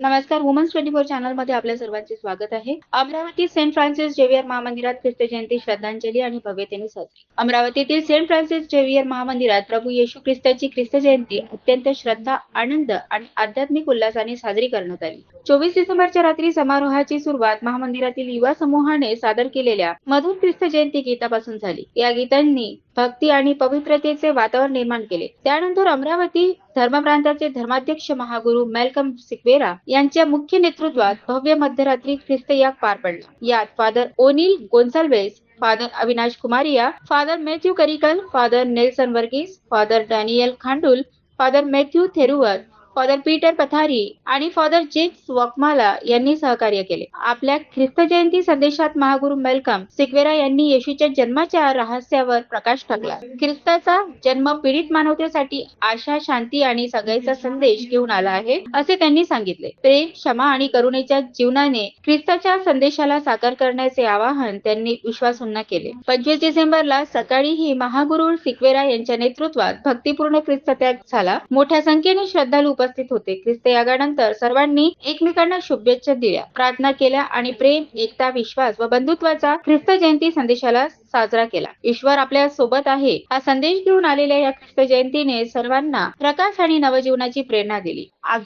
नमस्कार. वुमन्स 24 चॅनलमध्ये आपल्या सर्वांचे स्वागत आहे. अमरावती सेंट फ्रान्सिस झेवियर महामंदिरात ख्रिस्त जयंती श्रद्धांजली आणि भव्यतेने साजरी. अमरावतीतील सेंट फ्रान्सिस झेवियर महामंदिरात प्रभू येशू ख्रिस्ताची ख्रिस्त जयंती अत्यंत श्रद्धा, आनंद आणि आध्यात्मिक उल्हासाने साजरी करण्यात आली. 24 डिसेंबरच्या रात्री समारोहाची सुरुवात महामंदिरातील युवा समूहाने सादर केलेल्या मधुर ख्रिस्त जयंती गीतापासून झाली. या गीतांनी भक्ती आणि पवित्रतेचे वातावरण निर्माण केले. त्यानंतर अमरावती धर्मप्रांताचे धर्माध्यक्ष महागुरु मेलकम सिक्वेरा यांच्या मुख्य नेतृत्वात भव्य मध्यरात्री ख्रिस्त याग पार पडला. यात father Onil Gonsalves, father Avinash Kumaria, father Mathew Karikal, father Nelson Varghese, father Daniel Khandul, father Mathew Theruvar, father Peter Pathari आणि फादर जेम्स वॉकमाला यांनी सहकार्य केले. आपल्या ख्रिस्त जयंती संदेशात महागुरु मेलकम सिक्वेरा यांनी येशूच्या जन्माच्या रहस्यावर प्रकाश टाकला. ख्रिस्ताचा जन्म पीडित मानवतेसाठी आशा, शांती आणि सगळ्याचा संदेश घेऊन आला आहे, असे त्यांनी सांगितले. प्रेम, क्षमा आणि करुणेच्या जीवनाने ख्रिस्ताच्या संदेशाला साकार करण्याचे आवाहन त्यांनी विश्वासूंना केले. 25 डिसेंबरला सकाळीही महागुरु सिक्वेरा यांच्या नेतृत्वात भक्तिपूर्ण ख्रिस्त त्याग झाला. मोठ्या संख्येने श्रद्धाळू उपस्थित होते. ख्रिस्त यागानंतर सर्वांनी एकमेकांना शुभेच्छा दिल्या, प्रार्थना केल्या आणि प्रेम, एकता, विश्वास व बंधुत्वाचा ख्रिस्त जयंती संदेशाला साजरा केला. ईश्वर आपल्या सोबत आहे हा संदेश घेऊन आलेल्या या ख्रिस्त जयंतीने सर्वांना प्रकाश आणि नवजीवनाची प्रेरणा दिली.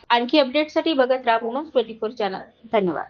आणखी अपडेटसाठी बघत राहा वुमन्स 24 चॅनल. धन्यवाद.